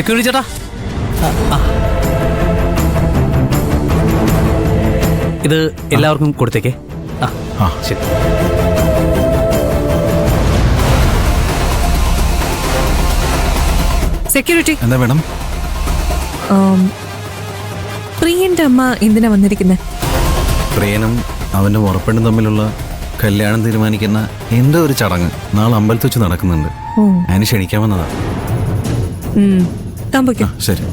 Security ചേട്ടാ, ഇത് എല്ലാവർക്കും കൊടുത്തേക്കേ. ആ ശരി. സെക്യൂരിറ്റി. എന്താ മേഡം? പ്രിയന്റെ അമ്മ എന്തിനാ വന്നിരിക്കുന്നത്? പ്രിയനും അവന്റെ ഉറപ്പെണ്ണും തമ്മിലുള്ള കല്യാണം തീരുമാനിക്കുന്ന എന്തോ ഒരു ചടങ്ങ് നാളെ അമ്പലത്തിൽ വെച്ച് നടക്കുന്നുണ്ട്. അതിന് ക്ഷണിക്കാൻ വന്നതാ. ശരി.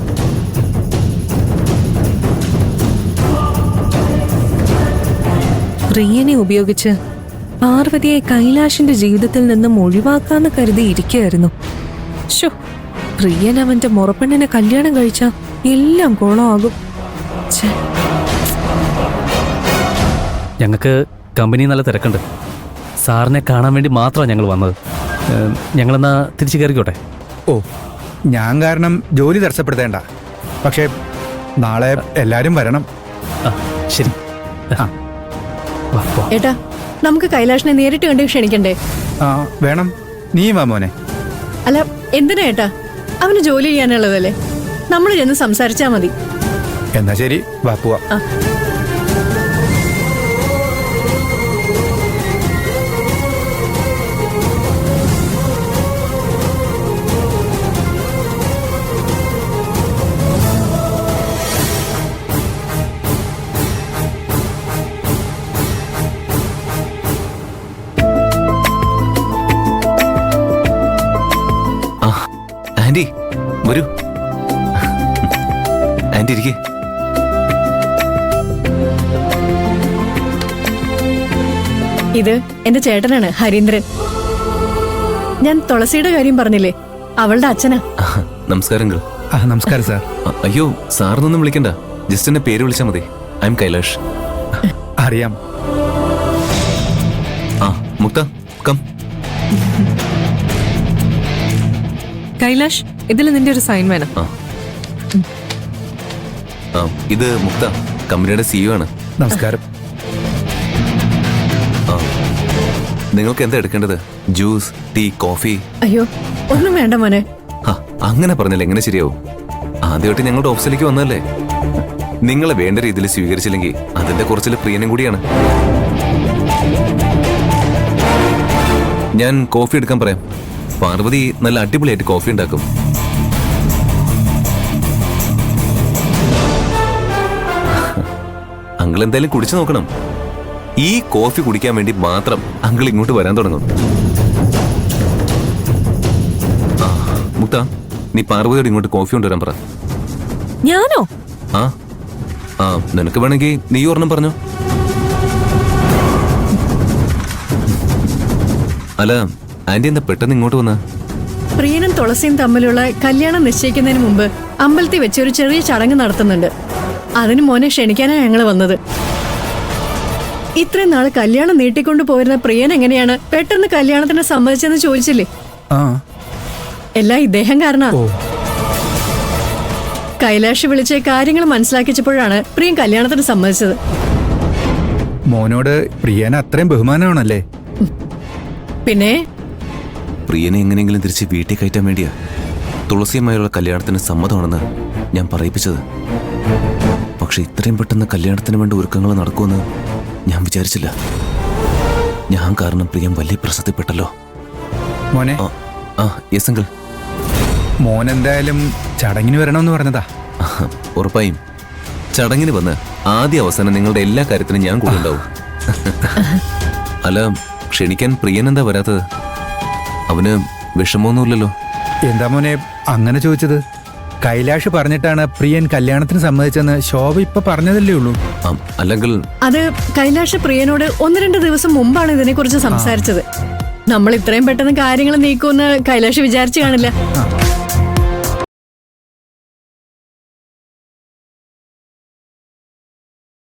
പ്രിയനെ ഉപയോഗിച്ച് പാർവതിയെ കൈലാഷിന്റെ ജീവിതത്തിൽ നിന്നും ഒഴിവാക്കാന്ന് കരുതി ഇരിക്കുകയായിരുന്നു. ശോ, പ്രിയൻ അവന്റെ മുറപ്പെണ്ണിനെ കല്യാണം കഴിച്ചാ എല്ലാം കോളമാകും. ഞങ്ങൾക്ക് കമ്പനി നല്ല തിരക്കുണ്ട്. സാറിനെ കാണാൻ വേണ്ടി മാത്രമാണ് ഞങ്ങൾ വന്നത്. ഞങ്ങളെന്നാ തിരിച്ചു കയറിക്കോട്ടെ. ഓ, ഞാൻ കാരണം ജോലി തടസ്സപ്പെടുത്തേണ്ട. പക്ഷേ നാളെ എല്ലാരും വരണം. ശരി. ഏട്ടാ, നമുക്ക് കൈലാഷിനെ നേരിട്ട് കണ്ട് ക്ഷണിക്കണ്ടേ? ആ വേണം. നീ വാ മോനെ. അല്ല, എന്തിനാ ഏട്ടാ? അവന് ജോലി ചെയ്യാനുള്ളതല്ലേ, നമ്മൾ ചെന്ന് സംസാരിച്ചാ മതി. എന്നാ ശരി, വാ പോവാ. ആന്റി വരൂ. ആന്റി ഇരിക്കേ. ഇത് എന്റെ ചേട്ടനാണ്, ഹരീന്ദ്രൻ. ഞാൻ തുളസിയുടെ കാര്യം പറഞ്ഞില്ലേ, അവളുടെ അച്ഛനാ. നമസ്കാരം. നമസ്കാരം സാർ. അയ്യോ, സാറിനൊന്നും വിളിക്കണ്ട, ജസ്റ്റ് എന്നെ പേര് വിളിച്ചാൽ മതി. I M Kailash. അറിയാം. മുക്ത, കം. കൈലാഷ്, ഇതിൽ നിന്റെ ഒരു സൈൻ വേണം. ഇത് മുക്ത, കമ്പനിയുടെ CEO ആണ്. നമസ്കാരം. നിങ്ങൾക്ക് എന്താ എടുക്കേണ്ടത്? Juice, tea, coffee? അയ്യോ, ഒന്നും വേണ്ട മോനെ. അങ്ങനെ പറഞ്ഞാൽ എങ്ങനെ ശരിയാവും? ആദ്യമായിട്ട് ഞങ്ങളുടെ ഓഫീസിലേക്ക് വന്നതല്ലേ. നിങ്ങളെ വേണ്ട രീതിയിൽ സ്വീകരിച്ചില്ലെങ്കിൽ അതിന്റെ കുറച്ചിൽ പ്രിയനും കൂടിയാണ്. ഞാൻ കോഫി എടുക്കാൻ പറയാം. പാർവതി നല്ല അടിപൊളിയായിട്ട് കോഫി ഉണ്ടാക്കും. അങ്കിൾ എന്തായാലും കുടിച്ചു നോക്കണം. ഈ കോഫി കുടിക്കാൻ വേണ്ടി മാത്രം അങ്കിൾ ഇങ്ങോട്ട് വരാൻ തുടങ്ങും. മുക്ത, നീ പാർവതിയോട് ഇങ്ങോട്ട് കോഫി കൊണ്ടുവരാൻ പറ. ഞാനോ? നിനക്ക് വേണമെങ്കിൽ നീ ഒരെണ്ണം പറഞ്ഞോ. അല്ല ആന്റി, എന്താ പെട്ടെന്ന് ഇങ്ങോട്ട് വന്ന? പ്രിയനും തുളസിയും തമ്മിലുള്ള കല്യാണം നിശ്ചയിക്കുന്നതിന് മുമ്പ് അമ്പലത്തിൽ വെച്ച് ഒരു ചെറിയ ചടങ്ങ് നടത്തുന്നുണ്ട്. അതിന് മോനെ ക്ഷണിക്കാനാണ് ഞങ്ങൾ വന്നത്. ഇത്രയും നാള് കല്യാണം നീട്ടിക്കൊണ്ടു പോയിരുന്ന പ്രിയൻ എങ്ങനെയാണ് പെട്ടെന്ന് കല്യാണത്തിന് സമ്മതിച്ചെന്ന് ചോദിച്ചില്ലേ? എല്ലാം ഇദ്ദേഹം കാരണ. കൈലാഷ് വിളിച്ച് കാര്യങ്ങൾ മനസ്സിലാക്കിച്ചപ്പോഴാണ് പ്രിയൻ കല്യാണത്തിന് സമ്മതിച്ചത്. മോനോട് പ്രിയന അത്രയും ബഹുമാനമാണല്ലേ? പിന്നെ പ്രിയനെ എങ്ങനെയെങ്കിലും തിരിച്ച് വീട്ടിൽ കയറ്റാൻ വേണ്ടിയാ തുളസിയുമായുള്ള കല്യാണത്തിന് സമ്മതമാണെന്ന് ഞാൻ പറയിപ്പിച്ചത്. പക്ഷെ ഇത്രയും പെട്ടെന്ന് കല്യാണത്തിന് വേണ്ട ഒരുക്കങ്ങൾ നടക്കുമെന്ന് ഞാൻ വിചാരിച്ചില്ല. ഞാൻ കാരണം പ്രിയം വലിയ പ്രസക്തിപ്പെട്ടല്ലോ. മോനെ. Yes uncle. മോൻ എന്തായാലും ചടങ്ങിന് വരണമെന്ന് പറഞ്ഞതാ. ഉറപ്പായും ചടങ്ങിന് വന്ന് ആദ്യ അവസാനം നിങ്ങളുടെ എല്ലാ കാര്യത്തിനും ഞാൻ കൂടെ ഉണ്ടാവും. അല്ല, ക്ഷണിക്കാൻ പ്രിയൻ എന്താ വരാത്തത്? അവന് വിഷമമൊന്നുമില്ലല്ലോ. എന്താ മോനെ അങ്ങനെ ചോദിച്ചത്? കൈലാഷ് പറഞ്ഞിട്ടാണ് പ്രിയൻ കല്യാണത്തിന് സമ്മതിച്ചെന്ന് ശോഭ ഇപ്പൊ പറഞ്ഞതല്ലേ ഉള്ളൂ. അല്ലെങ്കിൽ അത് കൈലാഷ് പ്രിയനോട് 1-2 ദിവസം മുമ്പാണ് ഇതിനെ കുറിച്ച് സംസാരിച്ചത്. നമ്മൾ ഇത്രയും പെട്ടെന്ന് കാര്യങ്ങൾ നീക്കുമെന്ന് കൈലാഷ് വിചാരിച്ചു കാണില്ല.